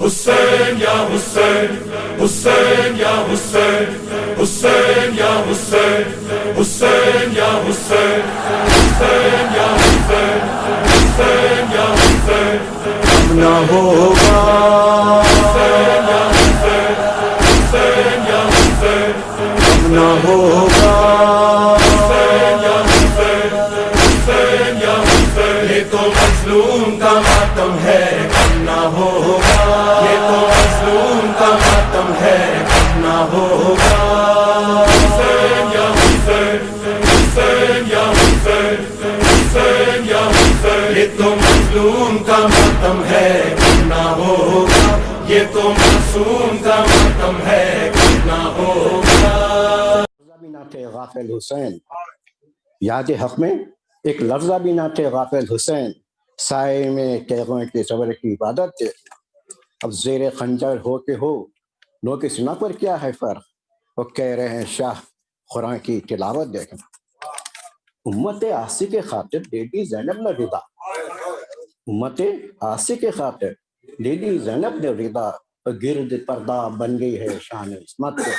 حسین یا حسین حسین یا حسین حسین یا حسین حسین یا حسین حسین یا حسین حسین یا حسین نہ ہوگا حسین یا حسین حسین یا حسین نہ ہوگا حسین یا حسین حسین یا حسین یہ تو مظلوم کا ماتم ہے نہ ہوگا یہ تو مظلوم کا ماتم ہے نہ ہوگا حسین یا حسین حسین یا حسین حسین یا حسین یہ تو مظلوم کا ماتم ہے نہ ہوگا یہ تو معصوم کا ماتم ہے نہ ہوگا بھی نہ تھے غافل حسین، یاد حق میں ایک لفظہ بھی نہ تھے غافل حسین، سائے میں تیغوں کے صبر کی عبادت تھے۔ اب زیر خنجر ہو کے ہو نو کے سنا پر کیا ہے فرق، وہ کہہ رہے ہیں شاہ قرآن کی تلاوت دیکھنا۔ امت آسی کے خاطر لیڈی زینب نے رضا، امت آسی کے خاطر لیڈی زینب نے رضا، گرد پردہ بن گئی ہے شان عصمت کے۔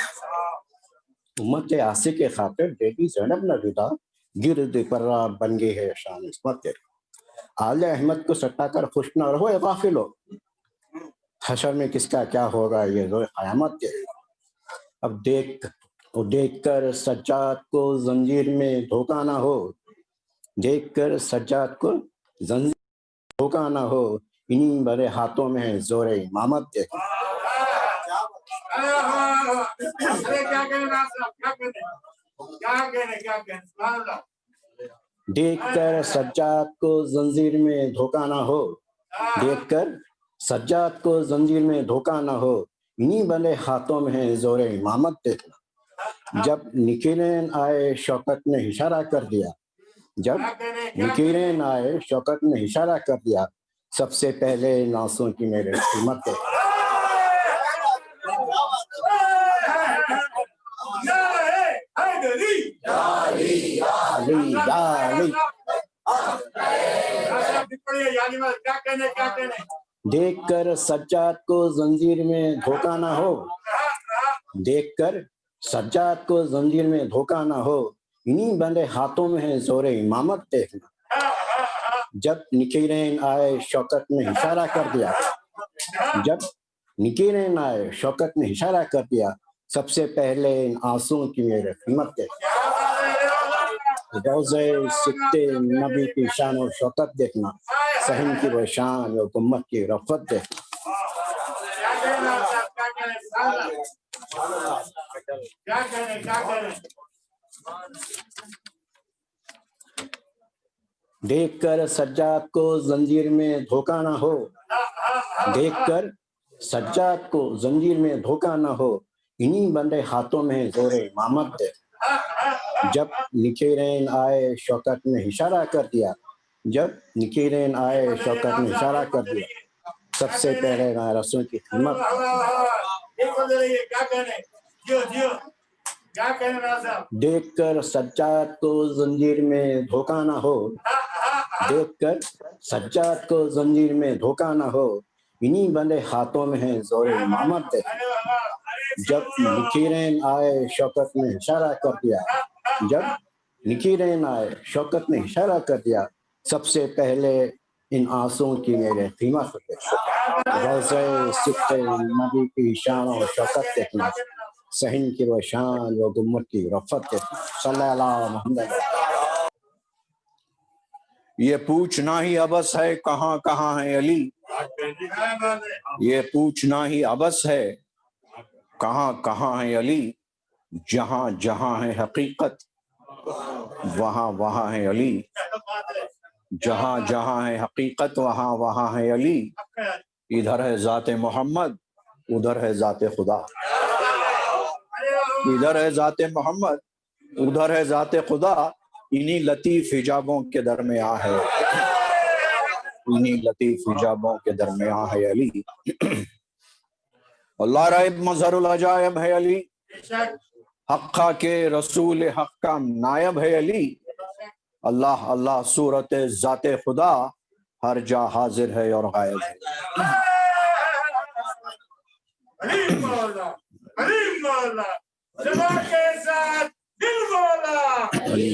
امت آسی کے خاطر لیڈی زینب نے رضا، گرد پردہ بن گئی ہے شان عصمت کے۔ آل احمد کو سٹا کر خوش نہ رہو اے غافلو، حشر میں کس کا کیا ہوگا یہ روز قیامت کے۔ اب دیکھ کر سجاد کو زنجیر میں دھوکہ نہ ہو، دیکھ کر سجاد کو زنجیر میں دھوکہ نہ ہو، انہی بڑے ہاتھوں میں ہے زور امامت کے۔ دیکھ کر سجاد کو زنجیر میں دھوکہ نہ ہو، دیکھ کر سجاد کو زنجیر میں دھوکہ نہ ہو، انہی بڑے ہاتھوں میں ہے زور امامت دیکھنا۔ جب نکیرین آئے شوکت نے اشارہ کر دیا، جب نکیرین آئے شوکت نے اشارہ کر دیا، سب سے پہلے ناسوں کی میرے قیمت ہے۔ علی یا علی، دیکھ کر سجاد کو زنجیر میں دھوکہ نہ ہو، دیکھ کر سجاد کو زنجیر میں دھوکہ نہ ہو، انہی بندے ہاتھوں میں ہے زور امامت دیکھنا۔ جب نکیرین آئے شوکت نے اشارہ کر دیا، جب نکیرین آئے شوکت نے اشارہ کر دیا، سب سے پہلے ان آنسوں کی میرے قیمت دیکھنا۔ روضے سکتے نبی کی شان و شوکت دیکھنا، صحن کی وہ شان و گمت کی رفت دیکھنا۔ دیکھ کر سجاد کو زنجیر میں دھوکہ نہ ہو، دیکھ کر سجاد کو زنجیر میں دھوکہ نہ ہو، انہی بندے ہاتھوں میں زور امامت دے۔ جب نکیرین آئے شوکت نے اشارہ کر دیا، جب نکیرین آئے شوکت نے اشارہ کر دیا، سب سے پہلے رسول کی خدمت۔ دیکھ کر سجاد کو زنجیر میں دھوکہ نہ ہو، دیکھ کر سجاد کو زنجیر میں دھوکہ نہ ہو، انہی بندے ہاتھوں میں ہے زور امامت دے۔ جب نکیرین آئے شوکت نے اشارہ کر دیا، جب نکیرین آئے شوکت نے اشارہ کر دیا، سب سے پہلے ان آنسوں کی میرے قیمت ہے۔ روضے سکتے نبی کی شان و شوکت دیکھنا، صحن کی وہ شان و گمت کی رفت دیکھنا۔ صلی اللہ محمد۔ یہ پوچھنا ہی عبث ہے کہاں کہاں ہے علی، یہ پوچھنا ہی عبث ہے کہاں کہاں ہے علی، جہاں جہاں ہے حقیقت وہاں وہاں ہے علی، جہاں جہاں ہے حقیقت وہاں وہاں ہے علی، ادھر ہے ذات محمد ادھر ہے ذات خدا، ادھر ہے ذات محمد ادھر ہے ذات خدا، انہی لطیف حجابوں کے درمیان ہے، انہی لطیف حجابوں کے درمیان ہے علی۔ اللہ رائب مظہر العجائب ہے علی، حقہ کے رسول حق کا نائب ہے علی، اللہ اللہ صورت ذات خدا ہر جا حاضر ہے اور غائب ہے۔ مولا علی مولا جمع کے ساتھ دل مولا علی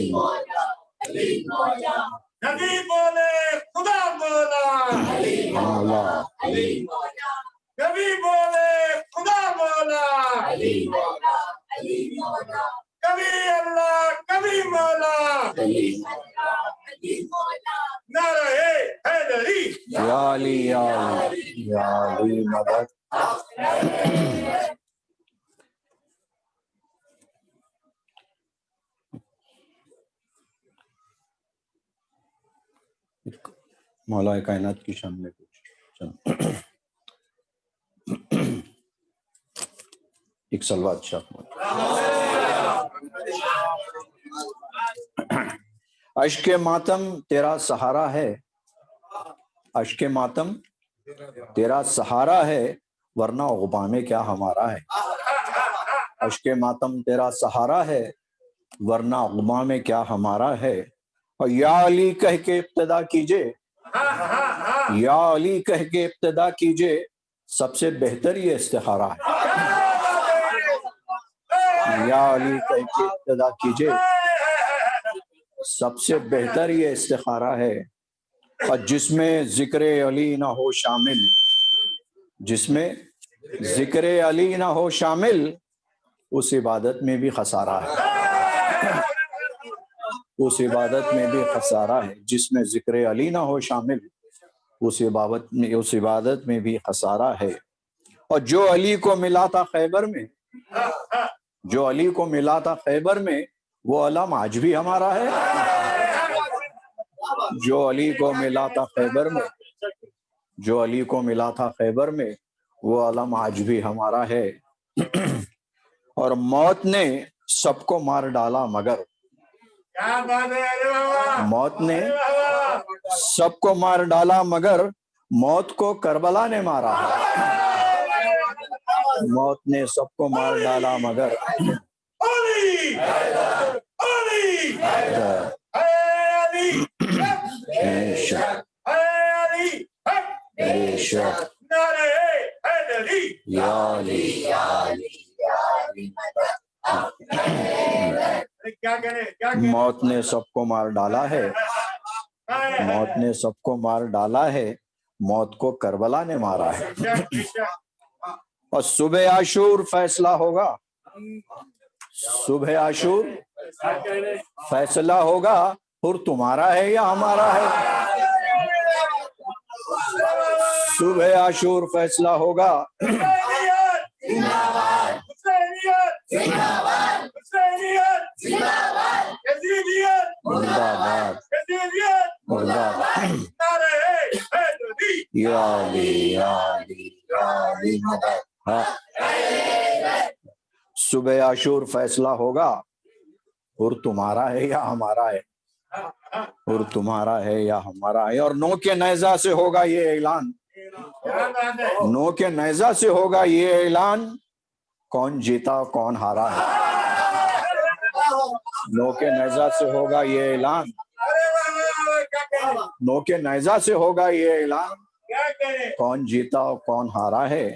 نبی بولے خدا مولا مولا نبی بولے خدا مولا کبھی اللہ کبھی مولا نعرہ حیدری یا علی یا علی یا علی مدد. مولا کائنات کی شان میں کچھ ایک سلوات شاہ. اشک ماتم تیرا سہارا ہے، اشک ماتم تیرا سہارا ہے، ورنہ غبامے کیا ہمارا ہے. اشک ماتم تیرا سہارا ہے، ورنہ غبامے کیا ہمارا ہے. اور یا علی کہہ کے ابتدا کیجئے، یا علی کہہ کے ابتدا کیجئے، سب سے بہتر یہ استخارہ ہے. یا علی کہہ کے ابتدا کیجئے، سب سے بہتر یہ استخارہ ہے. اور جس میں ذکر علی نہ ہو شامل، جس میں ذکر علی نہ ہو شامل، اس عبادت میں بھی خسارہ ہے. اس عبادت میں بھی خسارہ ہے. جس میں ذکر علی نہ ہو شامل، اس عبادت میں بھی خسارہ ہے. اور جو علی کو ملا تھا خیبر میں، جو علی کو ملا تھا خیبر میں، وہ علم آج بھی ہمارا ہے. جو علی کو ملا تھا خیبر میں، جو علی کو ملا تھا خیبر میں، وہ علم آج بھی ہمارا ہے. اور موت نے سب کو مار ڈالا مگر، موت نے سب کو مار ڈالا مگر موت کو کربلا نے مارا. موت نے سب کو مار ڈالا مگر موت نے سب کو مار ڈالا ہے، موت نے سب کو مار ڈالا ہے، موت کو کربلا نے مارا ہے. اور صبح عاشور فیصلہ ہوگا، صبح عاشور فیصلہ ہوگا، پھر تمہارا ہے یا ہمارا ہے. صبح عاشور فیصلہ ہوگا، مردہ باد مردہ یا علی یا علی یا علی مدد. صبح عاشور فیصلہ ہوگا، اور تمہارا ہے یا ہمارا ہے، اور تمہارا ہے یا ہمارا ہے. اور نو کے نیزہ سے ہوگا یہ اعلان، نو کے نیزہ سے ہوگا یہ اعلان، کون جیتا کون ہارا ہے. نو کے نیزہ سے ہوگا یہ اعلان، نو کے نیزہ سے ہوگا یہ اعلان، کون جیتا اور کون ہارا ہے،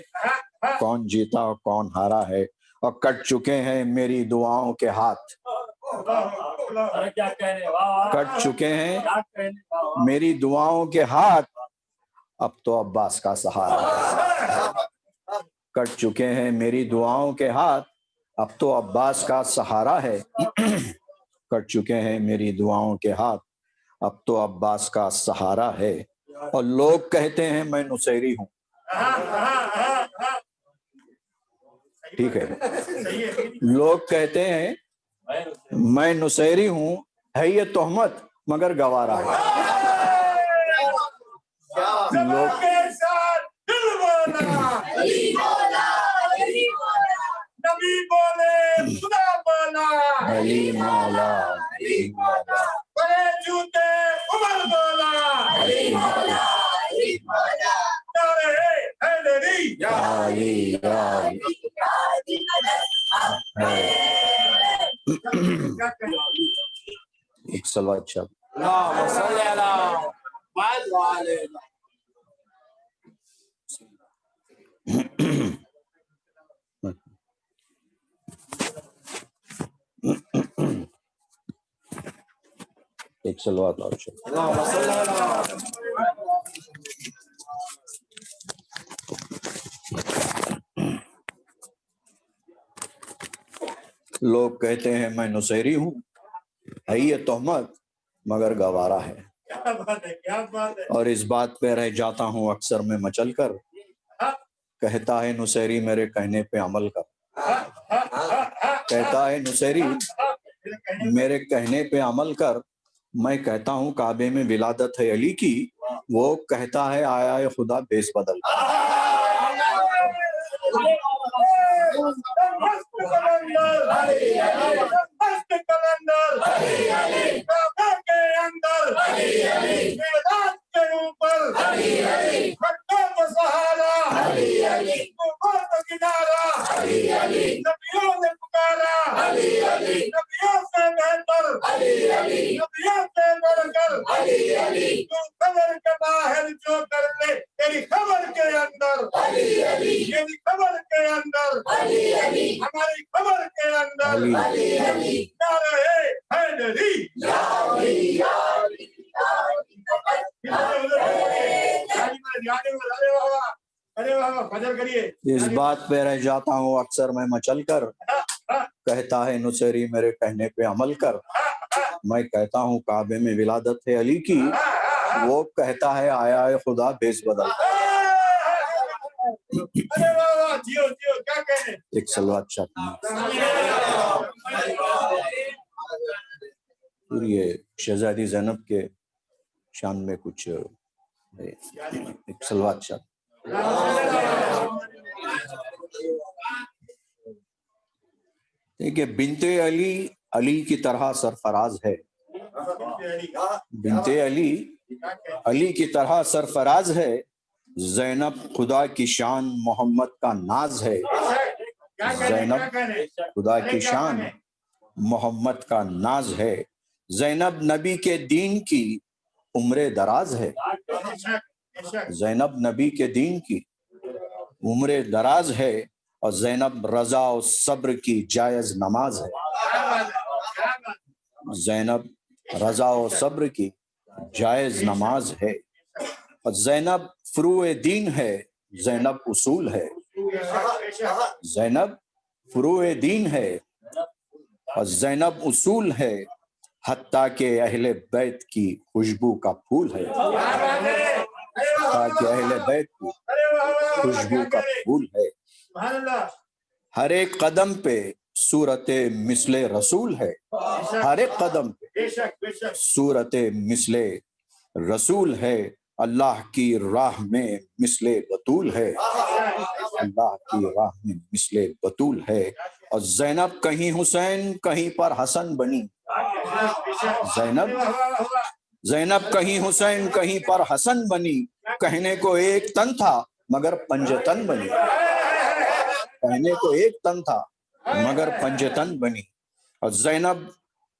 کون جیتا اور کون ہارا ہے. اور کٹ چکے ہیں میری دعاؤں کے ہاتھ، کٹ چکے ہیں میری دعاؤں کے ہاتھ، اب تو عباس کا سہارا ہے. کٹ چکے ہیں میری دعاؤں کے ہاتھ، اب تو عباس کا سہارا ہے. کٹ چکے ہیں میری دعاؤں کے ہاتھ، اب تو عباس کا سہارا ہے. اور لوگ کہتے ہیں میں نصیری ہوں، ٹھیک ہے، لوگ کہتے ہیں میں نصیری ہوں، ہے یہ تہمت مگر گوارا ہے. لوگ نبی بولے خدا بولا علی مولا علی مولا بڑے جوتے عمر بولا نعرہ حیدری یا علی یا علی. ایک سلوات شب. اللہم صلی علی محمد وعلی ایک صلوات اور لوگ کہتے ہیں میں نصیری ہوں، ہے یہ تہمت مگر گوارا ہے، کیا بات ہے، کیا بات ہے. اور اس بات پہ رہ جاتا ہوں اکثر میں مچل کر، کہتا ہے نصیری میرے کہنے پہ عمل کر، کہتا ہے نصیری میرے کہنے پہ عمل کر، میں کہتا ہوں کعبے میں ولادت ہے علی کی، وہ کہتا ہے آیا ہے خدا بیس بدل کر۔ مست کلندر، مست کلندر، کعبہ کے اندر، میراج کے اوپر، مکہ کا سہارا، کوفہ کا کنارہ، نبیوں نے پکارا، نبیوں سے بہتر، نبیوں سے بڑھ کر، تو قبر کے باہر جو کر لے تیری خبر کے اندر، تیری خبر کے اندر، ہماری خبر کے اندر، نعرہ حیدری، ارے بابا فجر کریے۔ اس بات پہ رہ جاتا ہوں اکثر میں مچل کر، کہتا ہے نصیری میرے کہنے پہ عمل کر، میں کہتا ہوں کعبے میں ولادت ہے علی کی، وہ کہتا ہے آیا ہے خدا بیس بدل کر۔ ارے بابا جیو جیو، کیا کہنے۔ ایک صلوات شاہ پھر یہ شہزادی زینب کے شان میں کچھ ہے، ایک صلوات شاہ۔ دیکھیں بنت علی علی کی طرح سرفراز ہے، بنت علی علی کی طرح سرفراز ہے، زینب خدا کی شان محمد کا ناز ہے، زینب خدا کی شان محمد کا ناز ہے، زینب نبی کے دین کی عمر دراز ہے، زینب نبی کے دین کی عمر دراز ہے، اور زینب رضا و صبر کی جائز نماز ہے، زینب رضا و صبر کی جائز نماز ہے، اور زینب فروع دین ہے، زینب اصول ہے، زینب فروع دین ہے اور زینب اصول ہے، حتیٰ کہ اہل بیت کی خوشبو کا پھول ہے، حتیٰ کہ اہل بیت کی خوشبو کا پھول ہے، ہر ایک قدم پہ صورت مثل رسول ہے، ہر ایک قدم پہ صورت مثل رسول ہے، اللہ کی راہ میں مثل بطول ہے، اللہ کی راہ میں مثل بطول ہے، اور زینب کہیں حسین کہیں پر حسن بنی، زینب کہیں حسین کہیں پر حسن بنی، کہنے کو ایک تن تھا مگر پنجتن بنی، کہنے کو ایک تن تھا مگر پنجتن بنی، اور زینب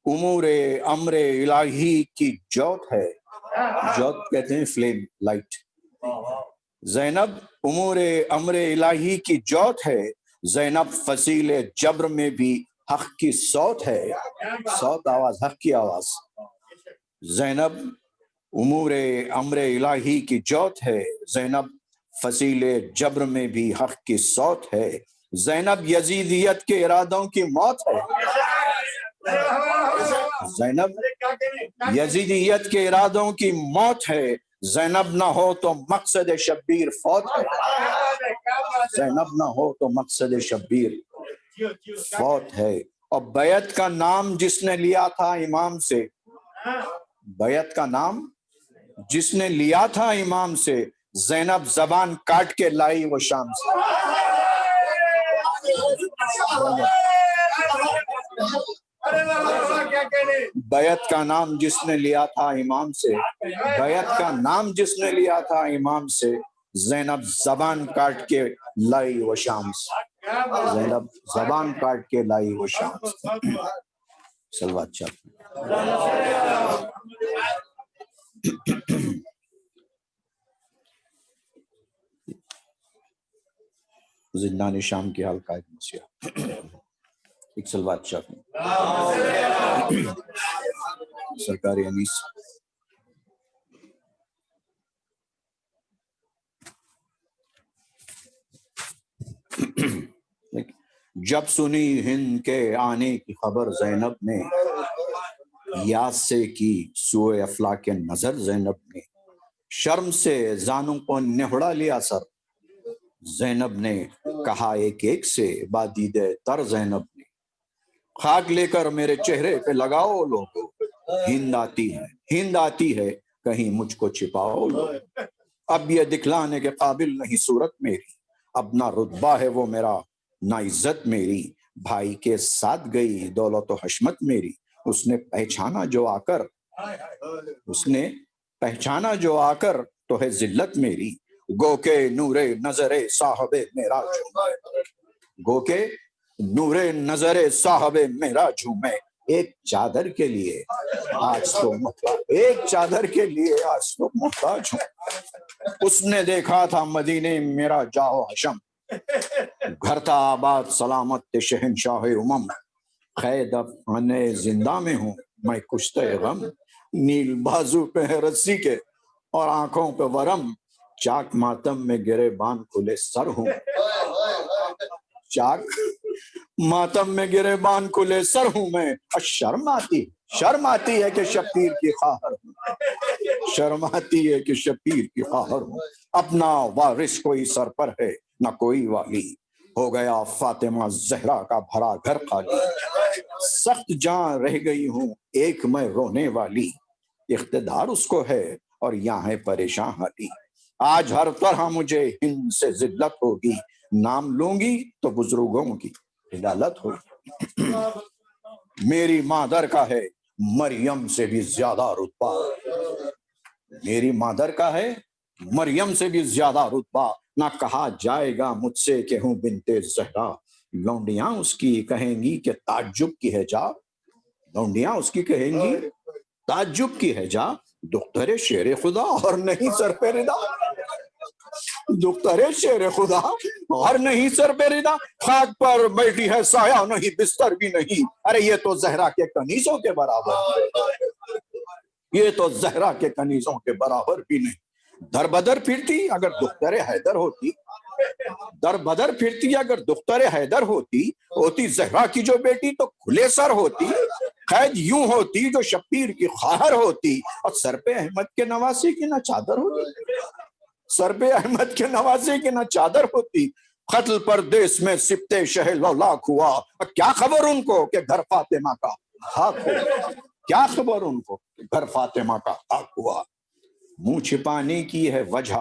امور امر الہی کی جوت ہے، جوت کہتے ہیں فلیم لائٹ، زینب امور امر الہی کی جوت ہے، زینب فصیل جبر میں بھی حق کی صوت ہے، صوت آواز حق کی آواز، زینب امور امر الہی کی جوت ہے، زینب فصیل جبر میں بھی حق کی صوت ہے، زینب یزیدیت کے ارادوں کی موت ہے، زینب یزیدیت کے ارادوں کی موت ہے، زینب نہ ہو تو مقصد شبیر فوت ہے، زینب نہ ہو تو مقصد شبیر فوت ہے، اور بیعت کا نام جس نے لیا تھا امام سے، بیعت کا نام جس نے لیا تھا امام سے، زینب زبان کاٹ کے لائی وہ شام سے، بیعت کا نام جس نے لیا تھا امام سے، بیعت کا نام جس نے لیا تھا امام سے، زینب زبان کاٹ کے لائی وہ شام سے، زینب زبان کاٹ کے لائی وہ شام سے۔ صلوات چاہتے زندان شام کی حلقہ مسیح، ایک صلوات چاہتے سرکار انیس. جب سنی ہند کے آنے کی خبر زینب نے، یاد سے کی سوئے افلاک نظر زینب نے. شرم سے زانوں کو نہڑا لیا سر زینب نے، کہا ایک ایک سے بادیدے تر زینب نے. خاک لے کر میرے چہرے پہ لگاؤ لوگو، ہند آتی ہے کہیں مجھ کو چھپاؤ لوگو. اب یہ دکھلانے کے قابل نہیں صورت میری، اب نہ رتبہ ہے وہ میرا نہ عزت میری. بھائی کے ساتھ گئی دولت و حشمت میری، اس نے پہچانا جو آ کر تو ہے ذلت میری. گو کے نور نظر صاحب میرا جھومے. ایک چادر کے لیے آج تو محتاج ہوں. اس نے دیکھا تھا مدینے میرا جاؤ حشم، گھر تھا آباد سلامت شہنشاہ امم. قید افغانے زندہ میں ہوں میں کشتے غم، نیل بازو پہ ہے رسی کے اور آنکھوں پہ ورم. چاک ماتم میں گرے بان کھلے سر ہوں، ماتم میں گرے بان کھلے سر ہوں میں. شرم آتی ہے کہ شبیر کی خواہر ہوں. اپنا وارث کوئی سر پر ہے نہ کوئی والی، ہو گیا فاطمہ زہرا کا بھرا گھر خالی. سخت جان رہ گئی ہوں ایک میں رونے والی، اقتدار اس کو ہے اور یہاں ہے پریشان حالی. آج ہر طرح مجھے ہند سے ذلت ہوگی، نام لوں گی تو بزرگوں کی ہدالت ہوگی. میری مادر کا ہے مریم سے بھی زیادہ رتبہ، نہ کہا جائے گا مجھ سے کہ ہوں بنت زہرا. لونڈیاں اس کی کہیں گی کہ تعجب کی ہے جا، دختر شیر خدا اور نہیں سر پہ ردا. خاک پر بیٹھی ہے سایہ نہیں بستر بھی نہیں. ارے یہ تو زہرا کے کنیزوں کے برابر بھی نہیں. در بدر پھرتی اگر دختر حیدر ہوتی زہرا کی جو بیٹی تو کھلے سر ہوتی. قید یوں ہوتی جو شبیر کی خواہر ہوتی، اور سر پہ احمد کے نواسے کی نہ چادر ہوتی. قتل پردیس میں سبتے شہ لولاک ہوا، کیا خبر ان کو کہ گھر فاطمہ کا خاک ہوا. منہ چھپانے کی ہے وجہ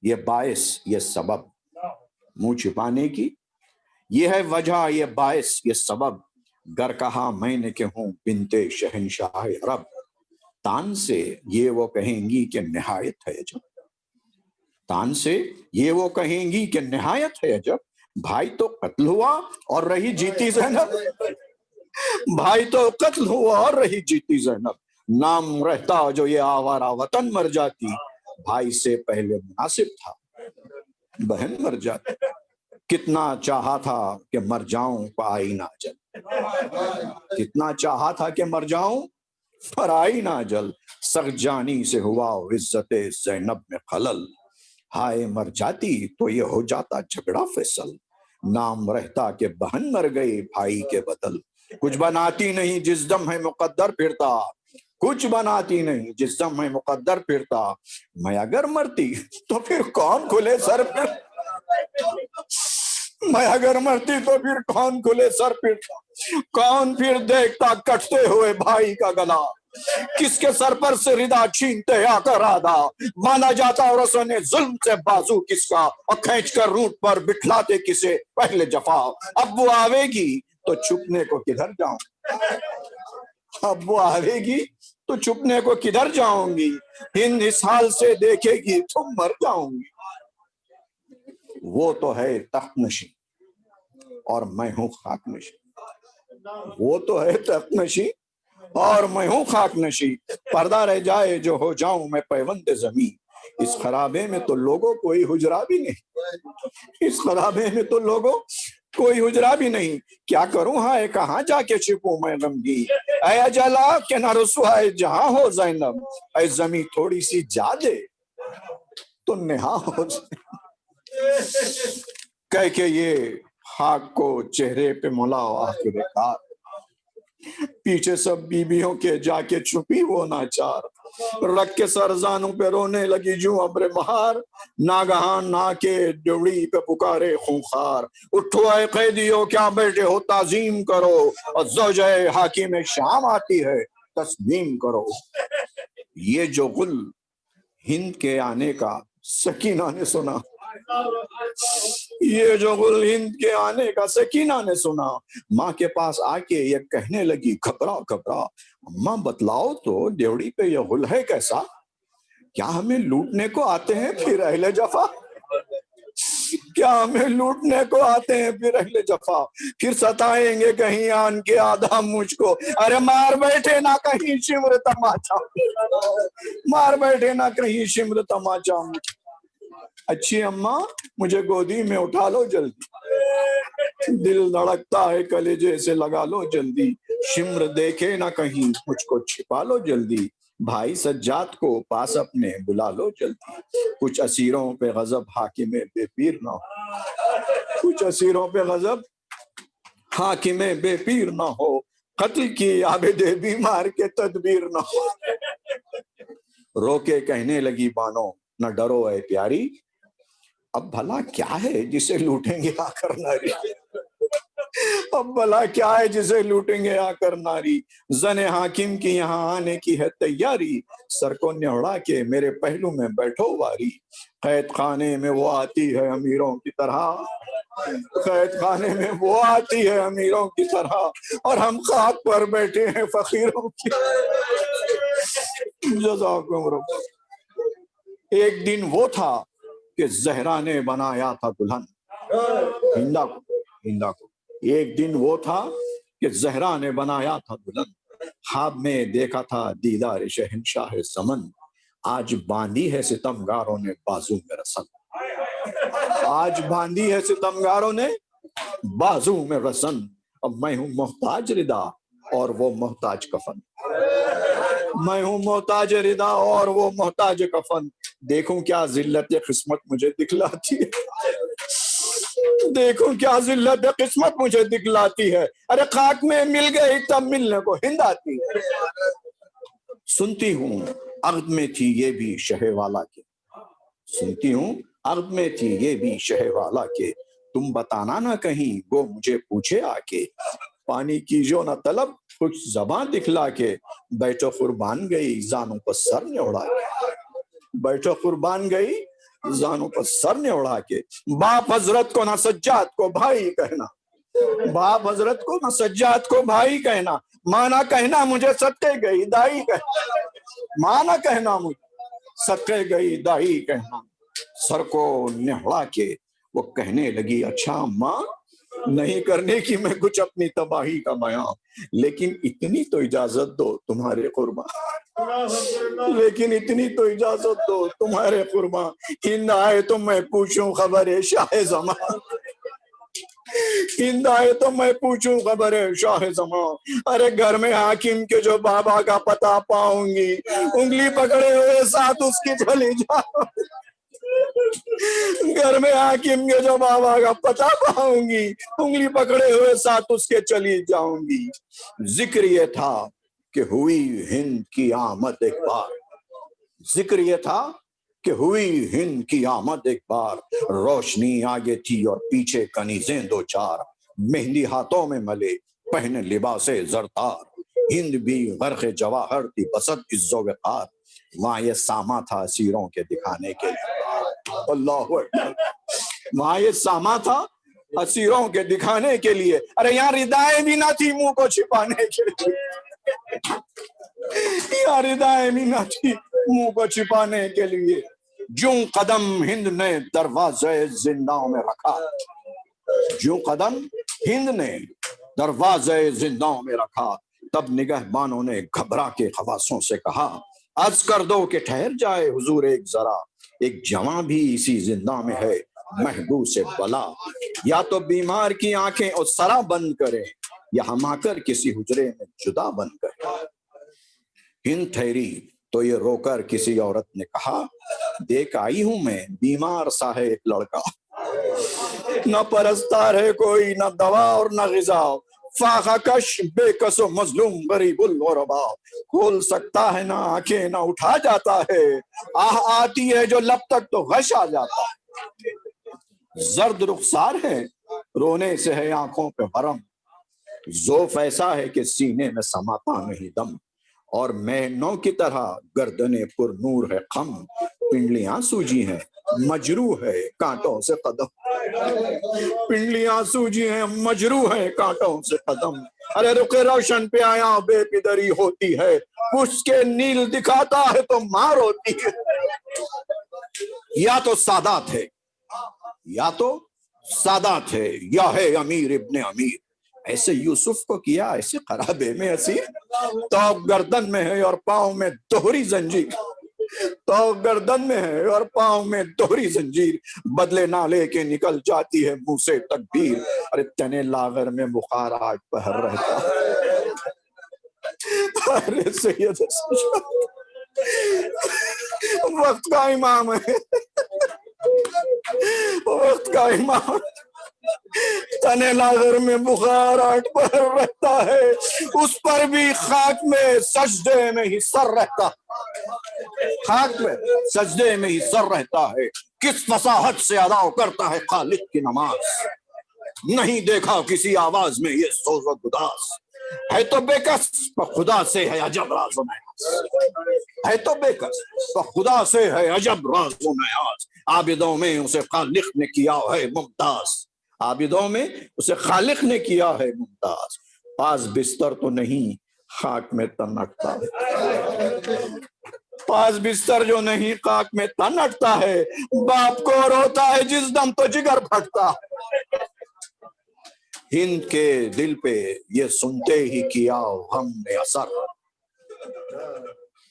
یہ باعث یہ سبب، گر کہا میں نے کہ ہوں بنت شہنشاہ عرب. تان سے یہ وہ کہیں گی کہ نہایت ہے عجب. بھائی تو قتل ہوا اور رہی جیتی زینب. نام رہتا جو یہ آوارہ وطن مر جاتی. بھائی سے پہلے مناسب تھا بہن مر جاتی. کتنا چاہا تھا کہ مر جاؤں پر آئی نہ جل. سخت جانی سے ہوا عزت زینب میں خلل. ہائے مر جاتی تو یہ ہو جاتا جھگڑا فیصل. نام رہتا کہ بہن مر گئی بھائی کے بدل. کچھ بناتی نہیں جس دم ہے مقدر پھرتا. میں اگر مرتی تو پھر کون کھلے سر پھرتا. کون پھر دیکھتا کٹتے ہوئے بھائی کا گلا. کس کے سر پر سے ردا چھینتے آ کر آدھا. مانا جاتا اور رسونے ظلم سے بازو کس کا، اور کھینچ کر روٹ پر بٹھلاتے کسے پہلے جفا. اب وہ آوے گی تو چھپنے کو کدھر جاؤں گی. ہند اس حال سے دیکھے گی تو مر جاؤں گی. وہ تو ہے تخت نشین اور میں ہوں خاک نشین. پردہ رہ جائے جو ہو جاؤں میں پیوند زمین. اس خرابے میں تو لوگوں کوئی حجرا بھی نہیں. کوئی حجرا بھی نہیں، کیا کروں ہائے کہاں جا کے چھپوں میں غمگی، اے اجلا کہ نہ رسوائے جہاں ہو زینب، اے زمیں تھوڑی سی جا دے تو نہا ہو جائے۔ کہہ کے یہ خاک کو چہرے پہ ملاؤ آخر کار، پیچھے سب بیویوں کے جا کے چھپی وہ ناچار، رکھ کے سرزانوں پہ رونے لگی جو ابر بہار، ناگہان نا کے ڈوڑی پہ پکارے خونخوار، اٹھو اے قیدیو کیا بیٹھے ہو تعظیم کرو، اور زوجہ حاکم شام آتی ہے تسلیم کرو۔ یہ جو گل ہند کے آنے کا سکینہ نے سنا، یہ جو گل ہند کے آنے کا سکینہ نے سنا، ماں کے پاس آ کے یہ کہنے لگی گھبرا گھبرا، اماں بتلاؤ تو ڈیوڑی پہ یہ گل ہے کیسا، کیا ہمیں لوٹنے کو آتے ہیں پھر اہل جفا، کیا ہمیں لوٹنے کو آتے ہیں پھر اہل جفا، پھر ستائیں گے کہیں آن کے آدھا مجھ کو، ارے مار بیٹھے نہ کہیں شمر تماچا، مار بیٹھے نہ کہیں شمر تماچا۔ اچھی اماں مجھے گودی میں اٹھا لو جلدی، دل دھڑکتا ہے کلیجے سے لگا لو جلدی، شمر دیکھے نہ کہیں مجھ کو چھپا لو جلدی، بھائی سجاد کو پاس اپنے بلا لو جلدی، کچھ اسیروں پہ غضب حاکم بے پیر نہ ہو، کچھ اسیروں پہ غضب حاکم بے پیر نہ ہو، قتل کی عابد بیمار کے تدبیر نہ ہو۔ رو کے کہنے لگی بانو نہ ڈرو اے پیاری، اب بھلا کیا ہے جسے لوٹیں گے آ کر ناری، اب بھلا کیا ہے جسے لوٹیں گے آ کر ناری، زن حاکم کی یہاں آنے کی ہے تیاری، سر کو نہڑا کے میرے پہلو میں بیٹھو واری، قید خانے میں وہ آتی ہے امیروں کی طرح، قید خانے میں وہ آتی ہے امیروں کی طرح، اور ہم خاک پر بیٹھے ہیں فقیروں کی۔ جزاکم رب۔ ایک دن وہ تھا کہ زہرا نے بنایا تھا دلہن، ہندا کو ایک دن وہ تھا کہ زہرا نے بنایا تھا دلہن، خواب میں دیکھا تھا دیدار شہنشاہ سمن، آج باندھی ہے ستمگاروں نے بازو میں رسن، آج باندھی ہے ستمگاروں نے بازو میں رسن، اب میں ہوں محتاج ردا اور وہ محتاج کفن، میں ہوں محتاج ردا اور وہ محتاج کفن، دیکھوں کیا ذلت قسمت مجھے دکھلاتی ہے، دیکھوں کیا ذلت قسمت مجھے دکھلاتی ہے، ارے خاک میں مل گئی تب ملنے کو ہند آتی ہے، سنتی ہوں عقد میں تھی یہ بھی شہ والا کے، سنتی ہوں عقد میں تھی یہ بھی شہ والا کے، تم بتانا نہ کہیں وہ مجھے پوچھے آ کے، پانی کی جو نہ طلب کچھ زباں دکھلا کے، بیٹھو قربان گئی زانوں پر سر نے اڑا کے، بیٹھو قربان گئی زانوں پر سر نے اڑا کے، باپ حضرت کو نہ سجاد کو بھائی کہنا، باپ حضرت کو نہ سجاد کو بھائی کہنا، ماں نہ کہنا مجھے صدقے گئی دائی کہنا، ماں نہ کہنا مجھے صدقے گئی دائی کہنا، سر کو نہڑا کے وہ کہنے لگی اچھا ماں نہیں کرنے کی میں کچھ اپنی تباہی کا بیان، لیکن اتنی تو اجازت دو تمہارے قربان، لیکن اتنی تو اجازت دو تمہارے قربان، ہند آئے تو میں پوچھوں خبر شاہ زمان، ہند آئے تو میں پوچھوں خبر شاہ زمان، ارے گھر میں حاکم کے جو بابا کا پتہ پاؤں گی، انگلی پکڑے ہوئے ساتھ اس کی چلی جاؤں، گھر میں حاکم کے جو بابا کا پتہ پاؤں گی، انگلی پکڑے ہوئے ساتھ اس کے چلی جاؤں گی، ذکر یہ تھا کہ ہوئی ہند کی آمد ایک بار، ذکر یہ تھا کہ ہوئی ہند کی آمد ایک بار، روشنی آگے تھی اور پیچھے کنیزیں دو چار، مہندی ہاتھوں میں ملے پہنے لباس زرتار، ہند بھی غرق جواہر تھی بسط عز و وقار، وہاں یہ ساما تھا اسیروں کے دکھانے کے لیے، اللہ اکبر، وہاں یہ ساما تھا اسیروں کے دکھانے کے لیے، ارے یہاں ردائیں بھی نہ تھی منہ کو چھپانے کے لیے، یہاں ردائیں بھی نہ تھی منہ کو چھپانے کے لیے، جوں قدم ہند نے دروازے زنداں میں رکھا، جوں قدم ہند نے دروازے زنداں میں رکھا، تب نگہبانوں نے گھبرا کے خواصوں سے کہا عرض کر دو کہ ٹھہر جائے حضور ایک ذرا، ایک جواں بھی اسی زنداں میں ہے محبوب سے بلا، یا تو بیمار کی آنکھیں اور سرا بند کرے، یا ہم آ کر کسی حجرے میں جدا بن کرے۔ ہند ٹھہری تو یہ رو کر کسی عورت نے کہا، دیکھ آئی ہوں میں بیمار سا ہے ایک لڑکا، نہ پرستار ہے کوئی، نہ دوا اور نہ غذا، فاقہ کش بے کس و مظلوم غریب الغربا، کھول سکتا ہے نہ آنکھیں نہ اٹھا جاتا ہے، آہ آتی ہے جو لب تک تو غش آ جاتا ہے، زرد رخسار ہے رونے سے ہے آنکھوں پہ حرم، ذوف ایسا ہے کہ سینے میں سماتا نہیں دم، اور مہنوں کی طرح گردنے پر نور ہے خم، پنڈلیاں سوجی ہیں مجروح ہے کانٹوں سے قدم، پنڈلیاں سوجی ہیں مجروح ہے کانٹوں سے قدم، ارے رخ روشن پہ آیا بے پدری ہوتی ہے، اس کے نیل دکھاتا ہے تو مار ہوتی ہے، یا تو سادات ہے، یا تو سادات ہے، یا ہے امیر ابن امیر، ایسے یوسف کو کیا ایسے خرابے میں اسیر، تو گردن میں ہے اور پاؤں میں دوہری زنجیر، تو گردن میں ہے اور پاؤں میں دوہری زنجیر، بدلے نہ لے کے نکل جاتی ہے منہ سے تکبیر، ارے تنے لاغر میں بخار آج پہر رہتا ہے، ارے سید وقت کا امام ہے، وقت کا امام، تنے لاغر میں بخار آج پہر رہتا ہے، اس پر بھی خاک میں سجدے میں ہی سر رہتا، خاک میں سجدے میں ہی سر رہتا ہے، کس فصاحت سے ادا کرتا ہے خالق کی نماز، نہیں دیکھا کسی آواز میں یہ سوز و گداز، ہے تو بے کس پر خدا سے ہے عجب راز و نیاز، ہے تو بے کس پر خدا سے ہے عجب راز و نیاز، عابدوں میں اسے خالق نے کیا ہے ممتاز، عابدوں میں اسے خالق نے کیا ہے ممتاز، پاس بستر تو نہیں خاک میں تن اٹتا ہے، پاس بستر جو نہیں خاک میں تن اٹتا ہے، باپ کو روتا ہے جس دم تو جگر پھٹتا ہے، ہند کے دل پہ یہ سنتے ہی کیا غم نے اثر،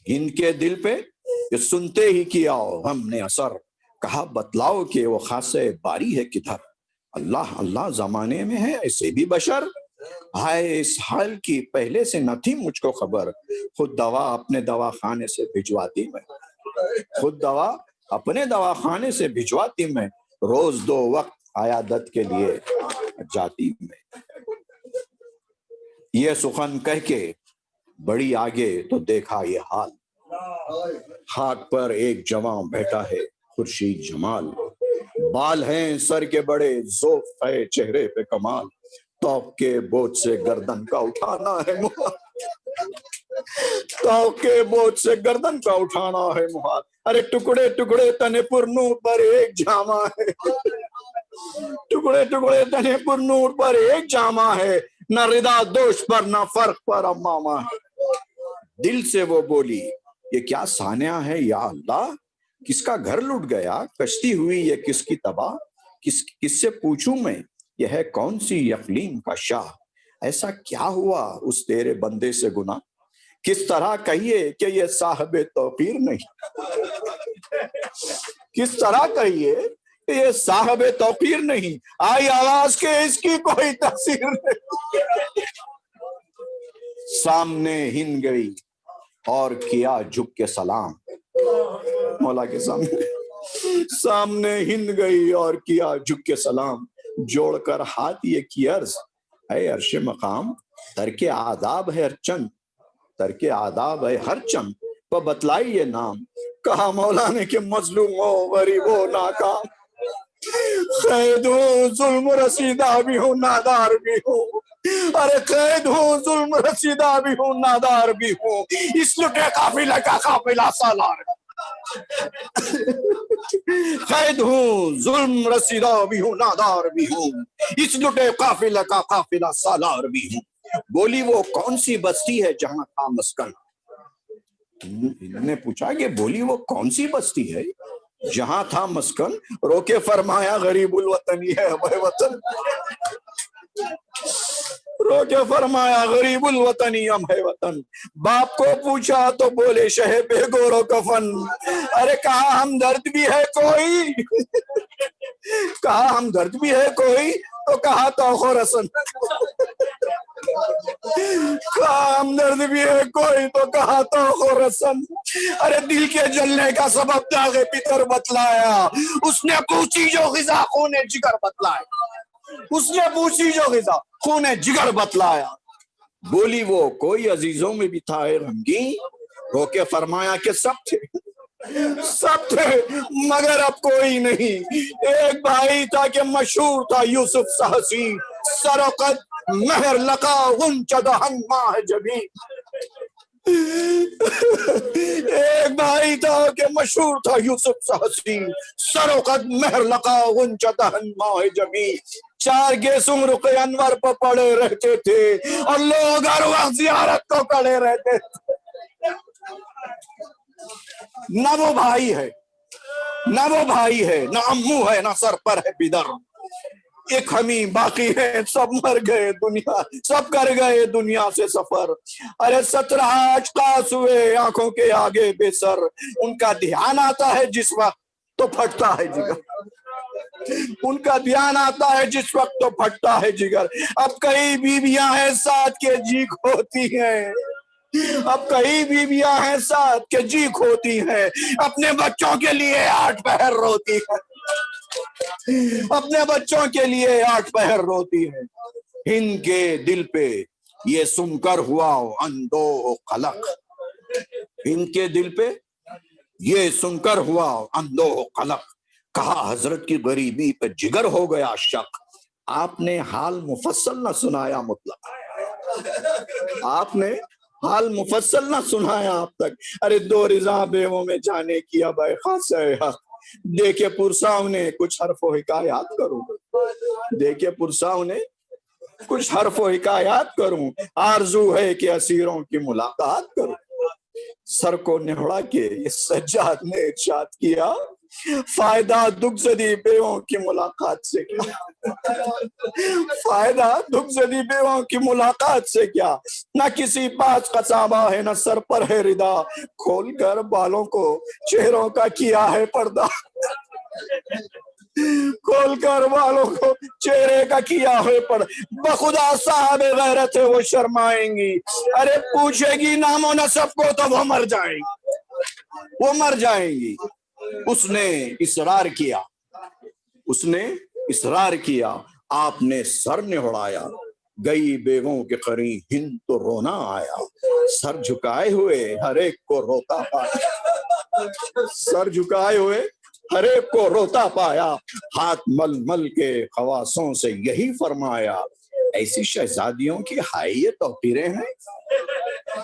ہند کے دل پہ یہ سنتے ہی کیا غم نے اثر، کہا بتلاؤ کہ وہ خاصے باری ہے کدھر، اللہ اللہ زمانے میں ہے ایسے بھی بشر، ہائے اس حال کی پہلے سے نہ تھی مجھ کو خبر، خود دوا اپنے دواخانے سے بھجواتی میں، خود دوا اپنے دواخانے سے بھجواتی میں، روز 2 وقت عیادت کے لیے جاتی میں، یہ سخن کہہ کے بڑی آگے تو دیکھا یہ حال، خاک پر ایک جوان بیٹھا ہے خورشید جمال، بال ہیں سر کے بڑے ذوف ہے چہرے پہ کمال، توق کے بوجھ سے گردن کا اٹھانا ہے محال، توق کے بوجھ سے گردن کا اٹھانا ہے محال، ارے ٹکڑے ٹکڑے تنے پر نور پر ایک جامع ہے، ٹکڑے ٹکڑے تنے پر نور پر ایک جامع ہے، نہ ردا دوش پر نہ فرق پر امامہ ہے، دل سے وہ بولی یہ کیا سانیہ ہے یا اللہ، کس کا گھر لٹ گیا کشتی ہوئی یہ کس کی تباہ، کس سے پوچھوں میں یہ ہے کون سی اقلیم کا شاہ، ایسا کیا ہوا اس تیرے بندے سے گناہ، کس طرح کہیے کہ یہ صاحب توقیر نہیں، کس طرح کہیے کہ یہ صاحب توقیر نہیں، آئی آواز کے اس کی کوئی تاثیر نہیں، سامنے ہند گئی اور کیا جھک کے سلام، مولا کے سامنے ہند گئی اور کیا جھک کے سلام، جوڑ کر ہاتھ یہ کی عرض اے عرش مقام، ترک آداب ہے ہر چند، ترک آداب ہے ہر چند، وہ بتلائی یہ نام، کہا مولا نے کہ مظلوم ہو غریب ہو ناکام، قید ہوں ظلم رسیدہ بھی ہوں نادار بھی ہوں، ارے قید ہوں ظلم رسیدہ بھی ہوں نادار بھی ہوں، اس لٹے قافلہ کا قافلہ سالار، قید ہوں ظلم رسیدہ بھی ہوں نادار بھی ہوں، اس لٹے قافلہ کا قافلہ سالار بھی ہوں، بولی وہ کون سی بستی ہے جہاں تھا مسکن، انہوں نے پوچھا کہ بولی وہ کون سی بستی ہے جہاں تھا مسکن، رو کے فرمایا غریب الوطنی ہے اے وطن، رو کے فرمایا غریب الوطنی ہم ہے وطن، باپ کو پوچھا تو بولے شہ بے گور و کفن، ارے کہا ہم درد بھی ہے کوئی، کہا ہمدرد بھی ہے کوئی؟ تو کہا توخ و رسن۔ کہا ہمدرد بھی ہے کوئی؟ تو کہا توخ و رسن۔ ارے دل کے جلنے کا سبب داغ پتر بتلایا، اس نے پوچھی جو غذا خون جگر بتلایا، اس نے پوچھی جو غذا خون جگر بتلایا۔ بولی وہ کوئی عزیزوں میں بھی تھا اے غمگین، رو کے فرمایا کہ سب تھے، سب تھے مگر اب کوئی نہیں۔ ایک بھائی تھا کہ مشہور تھا یوسف سا حسین، سرقت مہر لقا غنچہ دہن ماہ جبین۔ ایک بھائی تھا کہ مشہور تھا یوسف سا حسین، سرقت مہر لقا غنچہ دہن ماہ جبین۔ چار گیسوں رخ انور پر پڑے رہتے تھے اور لوگ ہر وقت زیارت کو کڑے رہتے تھے۔ نہ وہ بھائی ہے، نہ وہ بھائی ہے، نہ امو ہے، نہ سر پر ہے پدر، ایک ہمیں باقی ہے، سب مر گئے دنیا، سب کر گئے دنیا سے سفر۔ ارے 17 اشخاص ہوئے آنکھوں کے آگے بے سر، ان کا دھیان آتا ہے جس وقت تو پھٹتا ہے جگر، ان کا دھیان آتا ہے جس وقت تو پھٹتا ہے جگر۔ اب کئی بیویاں ہیں ساتھ کے جی کھوتی ہیں، اب کئی بیویاں ہیں ساتھ کے جی کھوتی ہیں، اپنے بچوں کے لیے 8 پہر روتی ہے، اپنے بچوں کے لیے 8 پہر روتی ہے۔ ہند کے دل پہ یہ سن کر ہوا اندوہ قلق، ہند کے دل پہ یہ سن کر ہوا اندوہ قلق، کہا حضرت کی غریبی پہ جگر ہو گیا شک۔ آپ نے حال مفصل نہ سنایا مطلق، آپ نے حال مفصل نہ سنایا اب تک۔ ارے 2 رضا بیووں میں جانے کی اب اے خاص حق، دیکھے پرساؤں نے کچھ حرف و حکایات کروں، دیکھے پرساؤں نے کچھ حرف و حکایات کروں، آرزو ہے کہ اسیروں کی ملاقات کروں۔ سر کو نہڑا کے اس سجاد نے ارشاد کیا، فائدہ دکھ زدی بیووں کی ملاقات سے کیا، فائدہ دکھ زدی بیووں کی ملاقات سے کیا، نہ کسی پاس قصابہ ہے نہ سر پر ہے ردا، کھول کر بالوں کو چہروں کا کیا ہے پردہ، کھول کر بالوں کو چہرے کا کیا ہے پردہ، بخدا صاحب غیرت ہے وہ شرمائیں گی، ارے پوچھے گی نام و نسب کو تو وہ مر جائیں گی، وہ مر جائیں گی۔ اس نے اصرار کیا، اس نے اصرار کیا، آپ نے سر نہڑایا، گئی بیووں کے قریب ہند تو رونا آیا، سر جھکائے ہوئے ہر ایک کو روتا پایا، سر جھکائے ہوئے ہر ایک کو روتا پایا، ہاتھ مل مل کے خواصوں سے یہی فرمایا، ایسی شہزادیوں کی ہائی یہ توقیریں ہیں،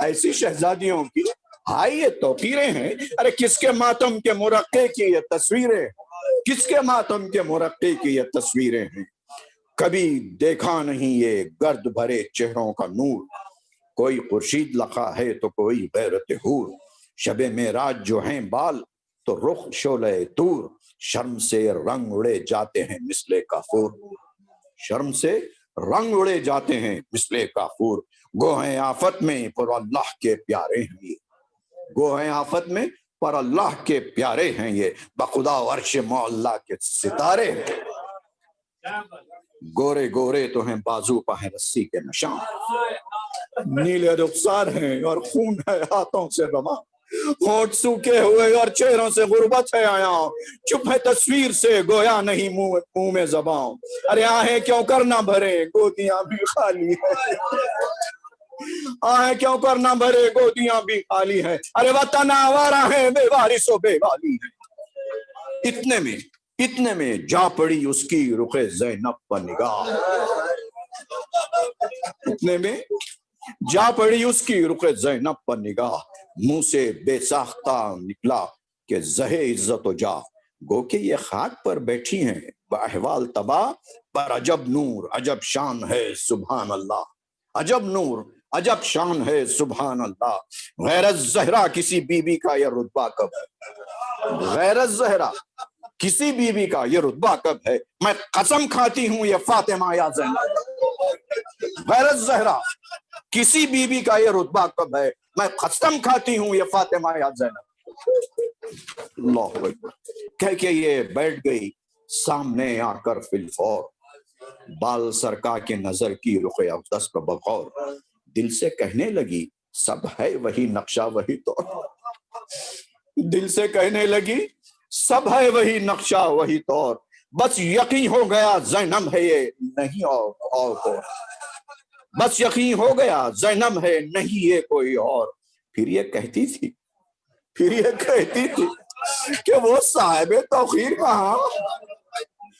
ایسی شہزادیوں کی ہائی یہ توقیریں ہیں۔ ارے کس کے ماتم کے مرقع کی یہ تصویریں، کس کے ماتم کے مرقع کی یہ تصویریں ہیں، کبھی دیکھا نہیں یہ گرد بھرے چہروں کا نور، کوئی خورشید لقا ہے تو کوئی غیرت حور، شب معراج جو ہیں بال تو رخ شعلہ طور، شرم سے رنگ اڑے جاتے ہیں مثل کافور، شرم سے رنگ اڑے جاتے ہیں مثل کافور، گو ہیں آفت میں پر اللہ کے پیارے ہیں یہ، گو ہیں آفت میں پر اللہ کے پیارے ہیں یہ، بخدا عرش مولا کے ستارے ہیں، گورے گورے تو ہیں بازو پہ ہیں رسی کے نشان، نیلے رخسار ہیں اور خون ہے ہاتھوں سے رواں، ہونٹ سوکھے ہوئے اور چہروں سے غربت ہے آیا، چپ ہے تصویر سے گویا نہیں منہ میں زباں، ارے آہیں کیوں کر نہ بھرے گودیاں بھی خالی ہے، آہیں کیوں کر نہ بھرے گودیاں بھی خالی ہیں، ارے وطن آوارہ ہیں بے وارث و بے والی ہیں۔ اتنے میں جا پڑی اس کی رخ زینب پر نگاہ، اتنے میں جا پڑی اس کی رخ زینب پر نگاہ، منہ سے بے ساختہ نکلا کہ زہے عزت و جاہ، گو کہ یہ خاک پر بیٹھی ہیں باحوال تباہ، پر عجب نور عجب شان ہے سبحان اللہ، عجب نور عجب شان ہے سبحان اللہ، غیرت زہرا کسی بی بی کا یہ رتبہ کب ہے، غیرت زہرا کسی بی بی کا یہ رتبہ کب ہے، میں قسم کھاتی ہوں یہ فاطمہ یا زینب، غیرت زہرا کسی بی بی کا یہ رتبہ کب ہے، میں قسم کھاتی ہوں یہ فاطمہ یا زینب، اللہ اکبر کہہ کے یہ بیٹھ گئی، سامنے آ کر فی الفور، بال سرکا کے نظر کی رخ اقدس پہ بغور، دل سے کہنے لگی سب ہے وہی نقشہ وہی طور، دل سے کہنے لگی سب ہے وہی نقشہ وہی طور، بس یقین ہو گیا زینب ہے یہ نہیں اور کوئی، بس یقین ہو گیا زینب ہے نہیں یہ کوئی اور۔ پھر یہ کہتی تھی کہ وہ صاحب توقیر کہاں،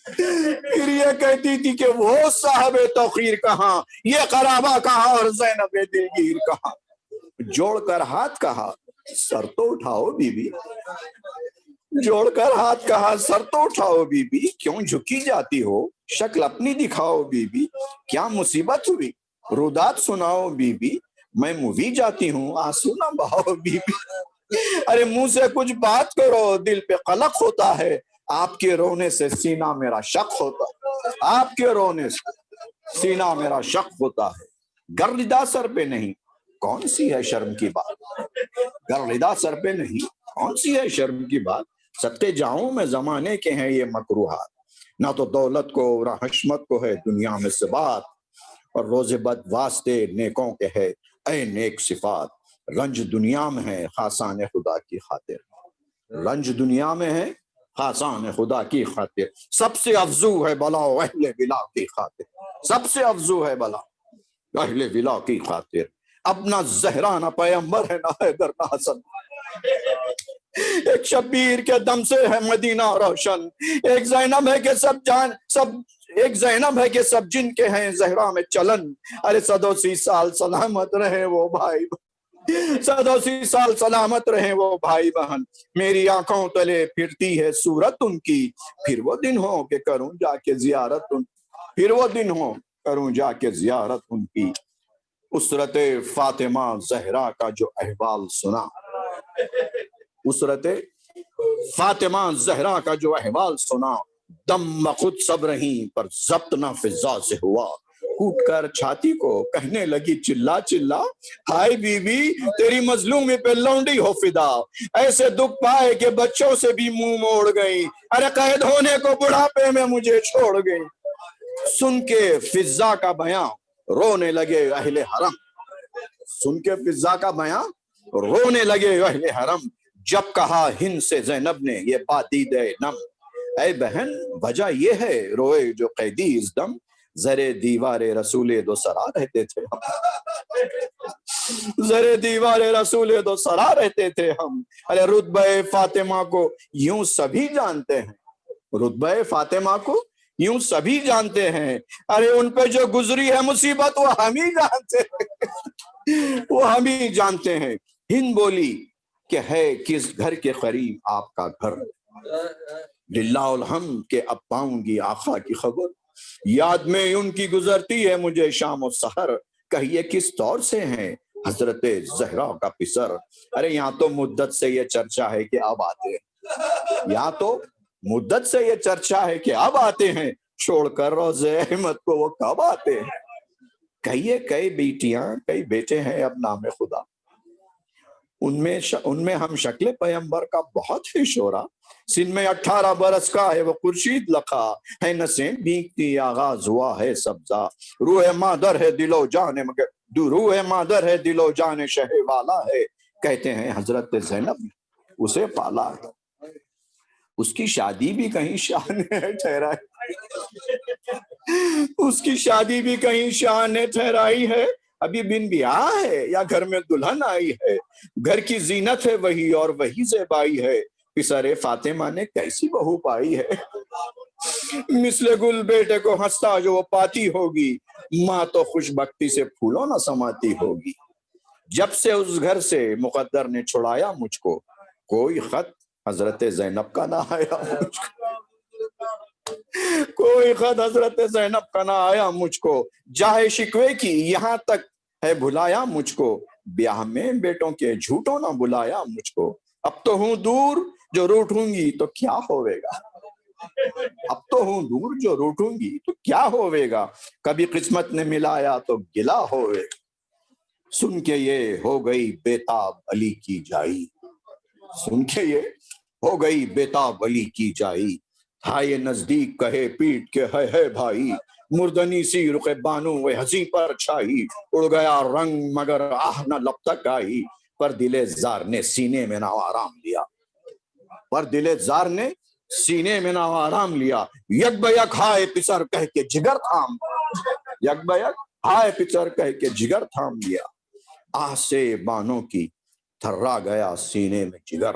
پھر یہ کہتی تھی کہ وہ صاحب توقیر کہاں، یہ قرابہ کہاں اور زینب دلگیر کہاں۔ جوڑ کر ہاتھ کہا سر تو اٹھاؤ بی بی، جوڑ کر ہاتھ کہا سر تو اٹھاؤ بی بی، کیوں جھکی جاتی ہو شکل اپنی دکھاؤ بی بی، کیا مصیبت ہوئی رودات سناؤ بی بی، میں موی جاتی ہوں آنسو نہ بہاؤ بی بی، ارے منہ سے کچھ بات کرو دل پہ قلق ہوتا ہے، آپ کے رونے سے سینہ میرا شق ہوتا ہے، آپ کے رونے سے سینہ میرا شق ہوتا ہے، گر ردا سر پہ نہیں کون سی ہے شرم کی بات، گر ردا سر پہ نہیں کون سی ہے شرم کی بات، صدقے جاؤں میں زمانے کے ہیں یہ مکروہات، نہ تو دولت کو نہ حشمت کو ہے دنیا میں ثبات، اور روز بد واسطے نیکوں کے ہے اے نیک صفات، رنج دنیا میں ہے خاصان خدا کی خاطر، رنج دنیا میں ہے خاصان خدا کی خاطر، سب سے افضو ہے بلا اہل ولا کی خاطر، سب سے افضو ہے بلا اہل ولا کی خاطر، اپنا زہرا نہ پیمبر ہے نہ حیدر نہ حسن، ایک شبیر کے دم سے ہے مدینہ روشن، ایک زینب ہے کہ ایک زینب ہے کہ سب جن کے ہیں زہرا میں چلن، ارے 180 سال سلامت رہے وہ بھائی، 180 سال سلامت رہے وہ بھائی بہن، میری آنکھوں تلے پھرتی ہے صورت ان کی، پھر وہ دن ہو کہ کروں جا کے زیارت پھر وہ دن ہو کروں جا کے زیارت ان کی، اسرت فاطمہ زہرا کا جو احوال سنا، اسرت فاطمہ زہرا کا جو احوال سنا، دم خود سب رہیں پر ضبط نہ فضا سے ہوا، کوٹ کر چھاتی کو کہنے لگی چلا چلا، ہائے بی بی تیری مظلومی پہ لونڈی ہو فدا، ایسے دکھ پائے کہ بچوں سے بھی منہ موڑ گئی، ارے قید ہونے کو بڑھاپے میں مجھے چھوڑ گئی، سن کے فضا کا بیان رونے لگے اہل حرم، سن کے فضا کا بیان رونے لگے اہل حرم، جب کہا ہند سے زینب نے یہ بات دید نم، اے بہن وجہ یہ ہے روئے جو قیدی اس دم، زرے دیوار رسول دو سرا رہتے تھے ہم، زرے دیوار رسول دو سرا رہتے تھے ہم، ارے رتبہ فاطمہ کو یوں سبھی جانتے ہیں، رتبہ فاطمہ کو یوں سبھی جانتے ہیں، ارے ان پہ جو گزری ہے مصیبت وہ ہم ہی جانتے ہیں، وہ ہم ہی جانتے ہیں۔ ہند بولی کہ ہے کس گھر کے قریب آپ کا گھر، للہ الحمد کہ اب پاؤں گی آقا کی خبر، یاد میں ان کی گزرتی ہے مجھے شام و سحر، کہیے کس طور سے ہیں حضرت زہرا کا پسر، ارے یہاں تو مدت سے یہ چرچا ہے کہ اب آتے ہیں، یہاں تو مدت سے یہ چرچا ہے کہ اب آتے ہیں، چھوڑ کر روزے احمد کو وہ کب آتے ہیں، کہیے کئی بیٹیاں کئی بیٹے ہیں اب نام خدا، ان میں ہم شکل پیمبر کا بہت ہے شورا، سن میں 18 برس کا ہے وہ خورشید لکھا، ہے نسیم بھیگتی آغاز ہوا ہے سبزہ، روح مادر ہے دل و جان مگر روح مادر ہے دل و جان شہ والا ہے، کہتے ہیں حضرت زینب نے اسے پالا ہے، اس کی شادی بھی کہیں شان نے ٹھہرائی، اس کی شادی بھی کہیں شان نے ٹھہرائی ہے، ابھی بن بیاہ ہے یا گھر میں دلہن آئی ہے، گھر کی زینت ہے وہی اور وہی زیبائی ہے، پسر فاطمہ نے کیسی بہو پائی ہے، مثل گل بیٹے کو ہنستا جو وہ پاتی ہوگی، ماں تو خوش بختی سے پھولوں نہ سماتی ہوگی، جب سے اس گھر سے مقدر نے چھڑایا مجھ کو، کوئی خط حضرت زینب کا نہ آیا مجھ کو، کوئی خط حضرت زینب کا نہ آیا مجھ کو، جاہے شکوے کی یہاں تک ہے بھلایا مجھ کو، بیاہ میں بیٹوں کے جھوٹوں نہ بلایا مجھ کو، اب تو ہوں دور جو روٹھوں گی تو کیا ہوئے گا، اب تو ہوں دور جو روٹھوں گی تو کیا ہوئے گا، کبھی قسمت نے ملایا تو گلا ہوئے گا، سن کے یہ ہو گئی بیتاب علی کی جائی، سن کے یہ ہو گئی بیتاب علی کی جائی، تھا یہ نزدیک کہے پیٹ کے ہے بھائی، مردنی سی رخ بانو وہ ہنسی پر چھائی، اڑ گیا رنگ مگر آہ نہ لب تک آئی، پر دل زار نے سینے میں نہ آرام لیا، پر دل زار نے سینے میں نہ آرام لیا، یک بیک ہائے پسر کہہ کے جگر تھام، یک بیک ہائے پسر کہہ کے جگر تھام لیا، آہ سے بانوں کی تھرا گیا سینے میں جگر،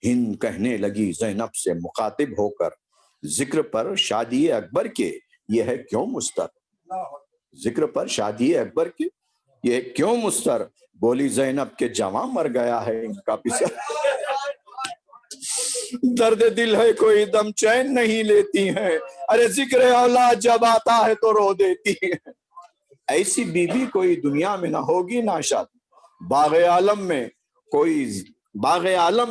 ہند کہنے لگی زینب سے مخاطب ہو کر، ذکر پر شادی اکبر کے یہ ہے کیوں مستر، ذکر پر شادی اکبر کے یہ کیوں مستر، بولی زینب کے جواں مر گیا ہے ان کا پسر، درد دل ہے کوئی دم چین نہیں لیتی ہیں، ارے ذکر اولاد جب آتا ہے تو رو دیتی ہیں، ایسی بیوی کوئی دنیا میں نہ ہوگی ناشاد، باغ عالم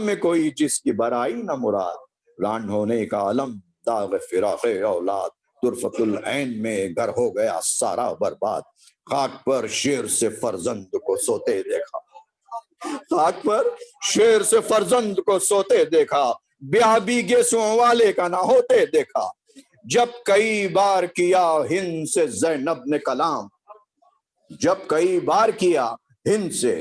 میں کوئی جس کی برائی نہ مراد، ران ہونے کا علم داغ فراق اولاد، طرفت العین میں گھر ہو گیا سارا برباد، خاک پر شیر سے فرزند کو سوتے دیکھا، خاک پر شیر سے فرزند کو سوتے دیکھا، بیاہ بیگے سوں والے کا نہ ہوتے دیکھا، جب کئی بار کیا ہند سے زینب نے کلام، جب کئی بار کیا ہند سے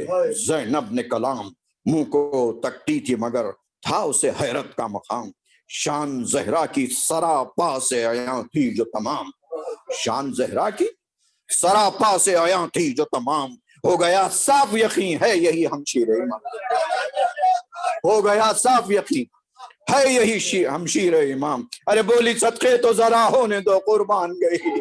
زینب نے کلام، منہ کو تکتی تھی مگر تھا اسے حیرت کا مقام، شان زہرا کی سراپا سے عیاں تھی جو تمام، شان زہرا کی سراپا سے عیاں تھی جو تمام، ہو گیا صاف یقین ہے یہی ہمشیر امام، ہو گیا صاف یقین ہے یہی ہمشیر امام، ارے بولی صدقے تو ذرا ہونے دو قربان گئی،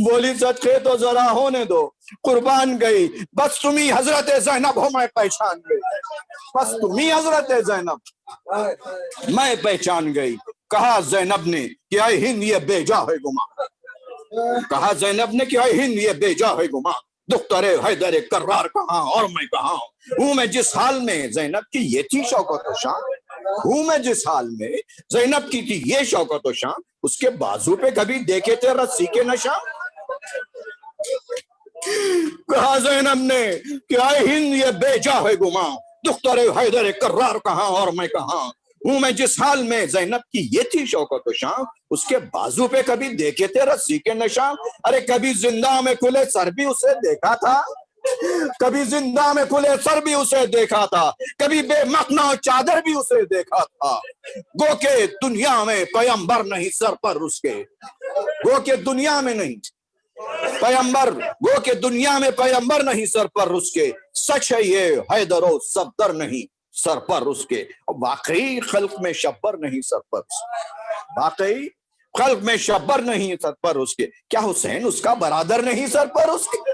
بولی صدقے تو ذرا ہونے دو قربان گئی، بس تمہیں حضرت زینب ہو میں پہچان گئی، بس تمہیں حضرت زینب میں پہچان گئی، کہا زینب نے کہ اے ہند یہ بے جا ہے گما، کہا زینب نے کہ اے ہند یہ بے جا ہے گما، دختر حیدر کرار کہاں اور میں کہاں ہوں، میں جس حال میں زینب کی یہ تھی شوکت و شان، ہوں میں جس حال میں زینب کی تھی یہ شوکت و شان، اس کے بازو پہ کبھی دیکھے تھے رسی کے نشان، کہا زینب نے کہ اے ہند یہ بے جا ہے گما، دختر حیدر کرار کہاں اور میں کہاں ہوں، میں جس حال میں زینب کی یہ تھی شوکت و شان، اس کے بازو پہ کبھی دیکھے تھے رسی کے نشان، ارے کبھی زندہ میں کھلے سر بھی اسے دیکھا تھا، کبھی زندہ میں کھلے سر بھی اسے دیکھا تھا، کبھی بے مخنا چادر بھی اسے دیکھا تھا، گو کہ دنیا میں پیمبر نہیں سر پر اس کے، گو کہ دنیا میں نہیں پیمبر، گو کہ دنیا میں پیمبر نہیں سر پر اس کے، سچ ہے یہ حیدر و صفدر نہیں سر پر اس کے، واقعی خلق میں شبر نہیں سر پر اس کے، واقعی خلق میں شبر نہیں سر پر اس کے، کیا حسین اس کا برادر نہیں سر پر اس کے،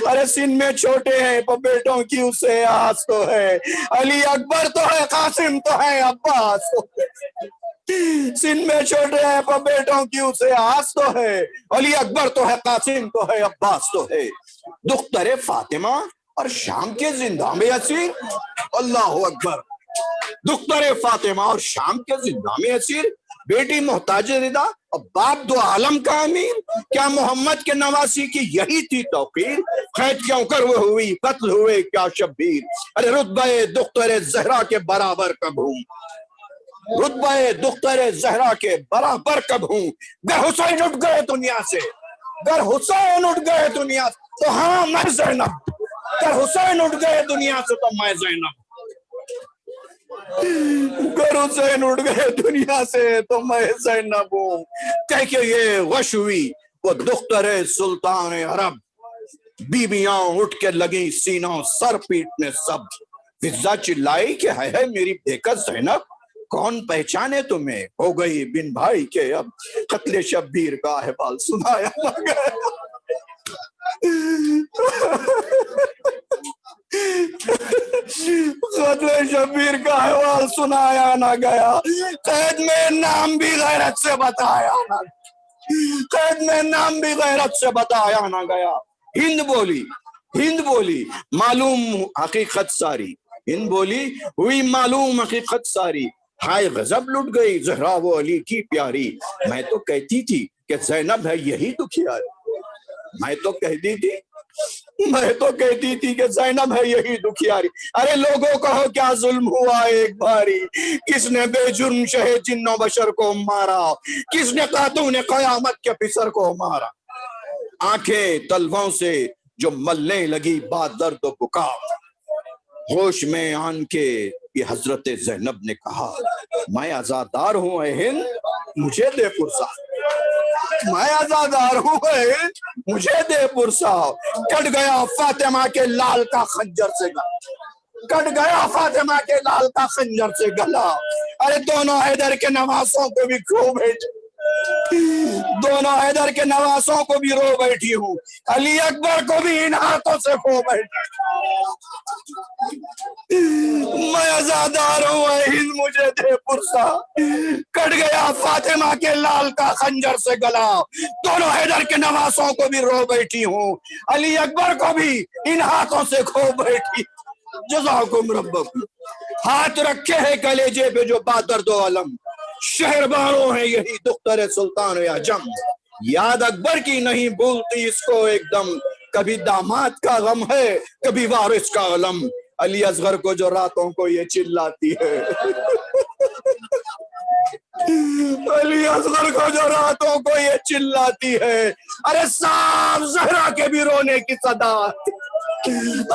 ارے سن میں چھوٹے ہیں پر بیٹوں کی اسے آس تو ہے، علی اکبر تو ہے قاسم تو ہے عباس تو ہے، سن میں چھوٹے ہیں پر بیٹوں کی اسے آس تو ہے، علی اکبر تو ہے قاسم تو ہے عباس تو ہے، دختر فاطمہ اور شام کے زندہ میں اسیر، اللہ اکبر، دختر فاطمہ اور شام کے زندہ میں اسیر، بیٹی محتاج رضا اور باپ دو عالم کا امیر، کیا محمد کے نواسی کی یہی تھی توقیر، قید کیوں کر وہ ہوئی قتل ہوئے کیا شبیر، ارے رتبہ دختر زہرا کے برابر کب ہوں، رتبہ دختر زہرا کے برابر کب ہوں، گر حسین اٹھ گئے دنیا سے، گر حسین اٹھ گئے دنیا سے تو ہاں میں زینب، گر حسین اٹھ گئے دنیا سے تو میں زینب، گر حسین اٹھ گئے دنیا سے تو میں زینب ہوں، کہہ کے یہ غش ہوئی وہ دختر سلطان عرب، بیویاں اٹھ کے لگی سینوں سر پیٹنے سب، فضا چلائی کہ ہے میری بیکت زینب، کون پہچانے تمہیں ہو گئی بن بھائی کے اب، قتل شبیر کا احوال سنایا نہ گیا، قتل شبیر کا احوال سنایا نہ گیا، قید میں نام بھی غیرت سے بتایا نہ گیا، قید میں نام بھی غیرت سے بتایا نہ گیا، ہند بولی معلوم حقیقت ساری، ہند بولی ہوئی معلوم حقیقت ساری، ہائے غضب لٹ گئی زہرا وہ علی کی پیاری، میں تو کہتی تھی کہ زینب ہے یہی دکھیاری، میں تو کہتی تھی میں تو کہتی تھی کہ زینب ہے یہی دکھیاری. ارے لوگوں کہو کیا ظلم ہوا ایک باری, کس نے بے جرم شہ جن و بشر کو مارا, کس نے خاتون قیامت کے پسر کو مارا. آنکھیں تلووں سے جو ملنے لگی بات درد و بکا, ہوش میں آن کے یہ حضرت زینب نے کہا, میں عزادار ہوں اے ہند, مجھے دے پرسا. میں عزادار ہوں اے ہند, مجھے دے پرسا. کٹ گیا فاطمہ کے لال کا خنجر سے گلا, کٹ گیا فاطمہ کے لال کا خنجر سے گلا. ارے دونوں حیدر کے نواسوں کو بھی کھو بیٹھی, دونوں حیدر کے نواسوں کو بھی رو بیٹھی ہوں, علی اکبر کو بھی ان ہاتھوں سے کھو بیٹھی. میں عزادار ہوں اے ہند, مجھے دے پرسا. کٹ گیا فاطمہ کے لال کا خنجر سے گلا, دونوں حیدر کے نواسوں کو بھی رو بیٹھی ہوں, علی اکبر کو بھی ان ہاتھوں سے کھو بیٹھی. جزاکم ربکم. ہاتھ رکھے ہے کلیجے پہ جو بادرد و علم, شہر بانوں ہیں یہی دختر سلطان یا جم. یاد اکبر کی نہیں بھولتی اس کو ایک دم, کبھی داماد کا غم ہے کبھی وارث کا علم. علی اصغر کو جو راتوں کو یہ چلاتی ہے, علی اصغر کو جو راتوں کو یہ چلاتی ہے, ارے صاحب زہرا کے بھی رونے کی صدا.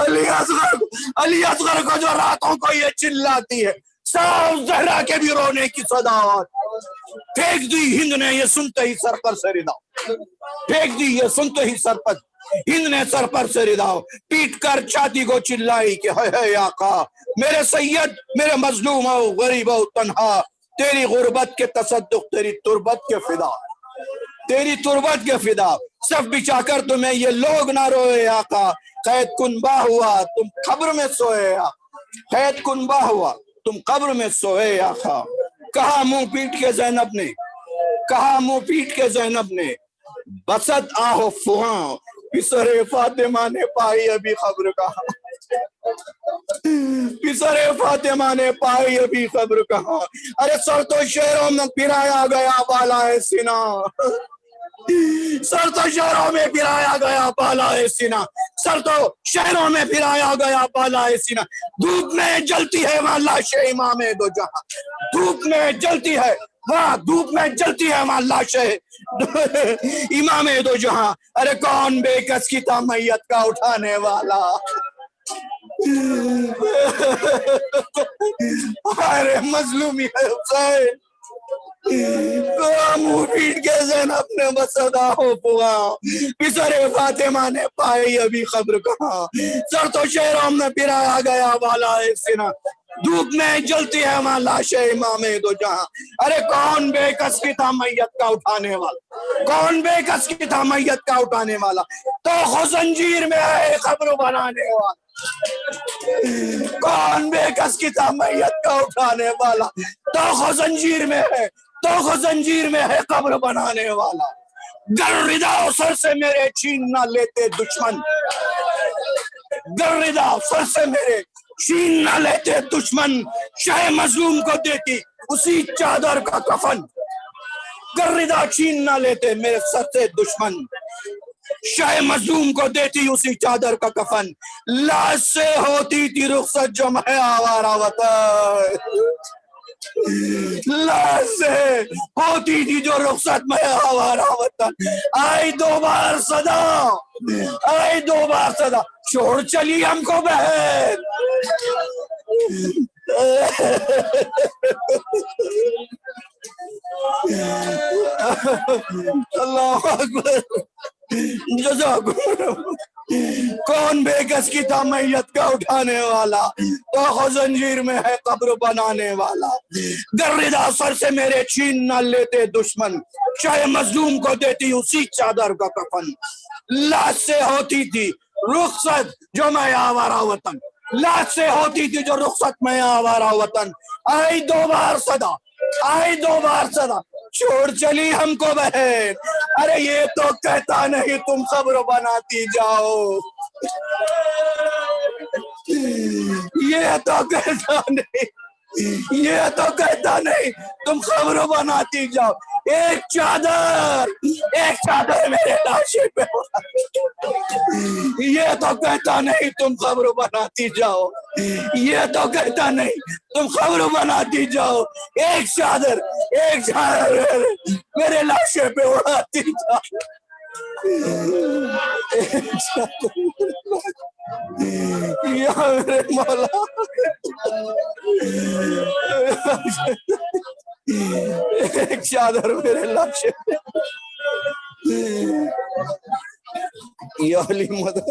علی اصغر کو جو راتوں کو یہ چلاتی ہے, صاحب زہرا کے بھی رونے کی صدا. پھینک دی ہند نے یہ سنتے ہی سر پر سے ردا, پھینک دی یہ سنتے ہی سر پر, ہند نے سر پر سے ردا پیٹ کر چھاتی کو چلائی کہ ہے آقا میرے سید, میرے مظلوم ہو غریب ہو تنہا, تیری غربت کے تصدق, تیری تربت کے فدا, تیری تربت کے فدا. صف بچھا کر تمہیں یہ لوگ نہ روئے آقا, قید کنبہ ہوا تم قبر میں سوئے آقا, قید کنبہ ہوا تم قبر میں سوئے آقا. کہا منہ پیٹ کے زینب نے, کہا منہ پیٹ کے زینب نے, بسط آہو فغاں پسر فاطمہ نے پائی ابھی خبر کہاں, پسر فاطمہ نے پائی ابھی خبر کہاں. ارے سر تو شہروں میں پھرایا گیا بالائے سینا, سر تو شہروں میں پھرایا گیا بالائے سینا, سر تو شہروں میں پھرایا گیا بالائے سینا. دھوپ میں جلتی ہے وہاں لاش امام دو جہاں, دھوپ میں جلتی ہے وہاں, دھوپ میں جلتی ہے وہاں لاش امام دو جہاں. ارے کون بے کس کی تھا میت کا اٹھانے والا, ارے مظلومی ہے حسین. منہ پیٹ کے زینب نے بسدا ہو پوا, پسر فاطمہ نے پائی ابھی خبر کہاں, سر تو شہروں میں پھرایا گیا بالائے سینا, دھوپ میں جلتی ہے وہاں لاش امام دو جہاں. ارے کون بے کس کی تھا میت کا اٹھانے والا, کون بے کس کی تھا میت کا اٹھانے والا, تو زنجیر میں ہے خبر بنانے والا. کون بے کس کی تھا میت کا اٹھانے والا, تو زنجیر میں ہے, تو زنجیر میں ہے قبر بنانے والا. گر ردا سر سے میرے چھین نہ لیتے دشمن, گر ردا سر سے میرے چھین نہ لیتے دشمن, شہ مظلوم کو دیتی اسی چادر کا کفن. گر ردا چھین نہ لیتے میرے سر سے دشمن, شہ مظلوم کو دیتی اسی چادر کا کفن. لاش سے ہوتی تھی رخصت جو میں آوارہ وطن, لاش سے ہوتی تھی جو رخصت میں آوارہ وطن. آئی دو بار صدا, آئی دو بار صدا, چھوڑ چلی ہم کو بہن. اللہ اکبر. کون بے کس کی تھا میت کا اٹھانے والا, تو زنجیر میں ہے قبر بنانے والا. گر ردا سر سے میرے چھین نہ لیتے دشمن, شہ مظلوم کو دیتی اسی چادر کا کفن. لاش سے ہوتی تھی رخصت جو میں آوارہ وطن, لاش سے ہوتی تھی جو رخصت میں آوارہ وطن. آئی دو بار صدا, آئی دو بار صدا, چھوڑ چلی ہم کو بہن. ارے یہ تو کہتا نہیں تم خبر بناتی جاؤ, یہ تو کہتا نہیں, یہ تو کہتا نہیں تم خبر بناتی جاؤ. ایک چادر میرے لاشے پہ اڑا یہ تو کہتا نہیں تم خبر بناتی جاؤ، یہ تو کہتا نہیں تم خبر بناتی جاؤ، ایک چادر میرے لاشے پہ اڑاتی جاؤ، ایک چادر یا میرے مولا، ایک چادر میرے لاشے پہ، یا علی مدد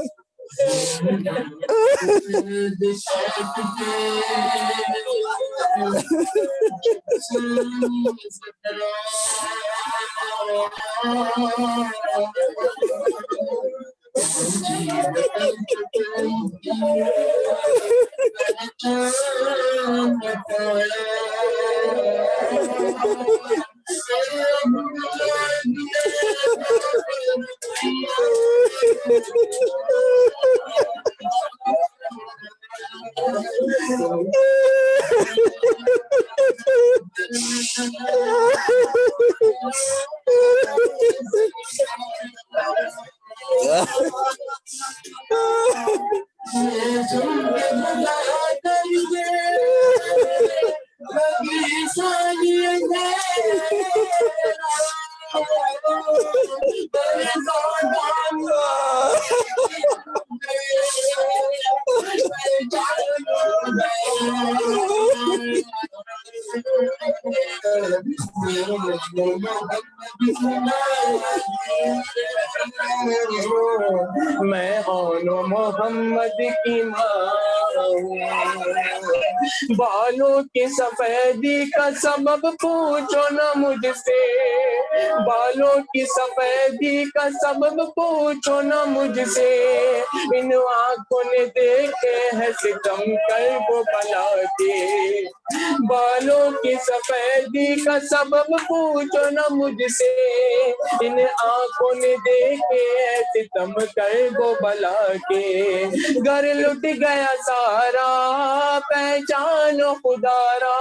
میں اون محمد کی ماں ہوں، بالوں کی سفیدی کا سبب پوچھو نہ مجھ سے، بالوں کی سفیدی کا سبب پوچھو نہ مجھ سے، ان آنکھوں نے دیکھے ہے ستم کر وہ بلا کے، بالوں کی سفیدی کا سبب پوچھو نہ مجھ سے، ان آنکھوں نے دیکھے ہے ستم کر وہ بلا کے، گھر لٹ گیا سارا پہچانو خدا را،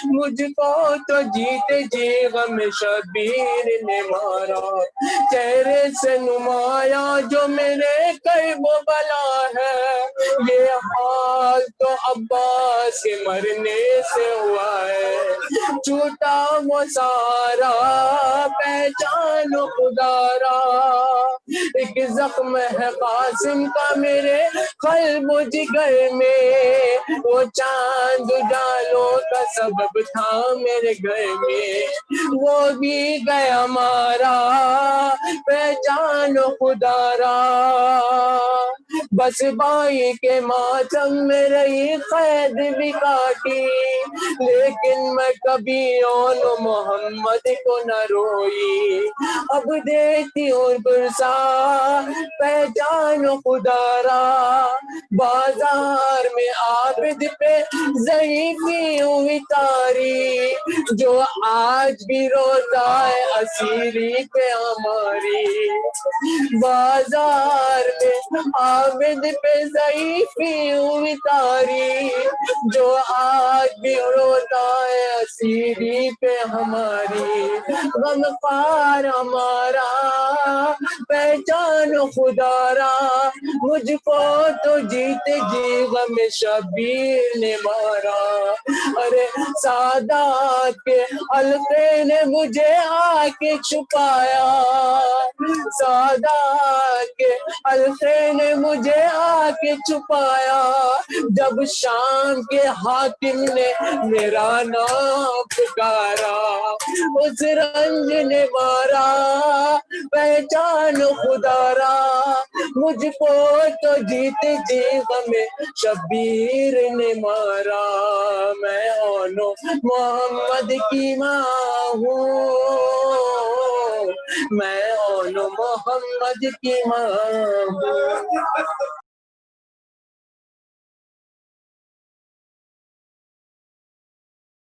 مجھ کو تو جیتے جی غم شبیر نے مارا، چہرے سے نمایاں جو میرے قلب و بلا ہے، یہ حال تو عباس کے مرنے سے ہوا ہے، چھوٹا وہ سارا پہچانو خدا را، ایک زخم ہے قاسم کا میرے قلب و جگر میں، وہ چاند ڈالوں کا سبب تھا میرے گھر میں، وہ بھی گیا مارا پہچانو خدا را، بس بھائی کے ماتم میں رہی قید بھی کاٹی، لیکن میں کبھی اون محمد کو نہ روئی، اب دیتی ہوں برسا پہچانو خدا را، بازار میں عابد پہ ضعیفی ہوئی تاری، جو آج بھی روتا ہے اسیری پہ ہماری، بازار میں عابد پہ ضعیفی ہوئی تاری، جو آج بھی روتا ہے اسیری پہ ہماری، غم خوار ہمارا پہچانو خدا را، مجھ کو تو جیتے جی غم شبیر نے مارا، ارے سادات کے حلقے نے مجھے آ کے چھپایا، سادات کے حلقے نے مجھے آ کے چھپایا، جب شام کے حاکم نے میرا نام پکارا، اس رنج نے مارا پہچان خدا را، مجھ کو تو جیتے جی غم شبیر نے مارا، میں اون محمد کی ماں ہوں، میں اون محمد کی ماں ہوں۔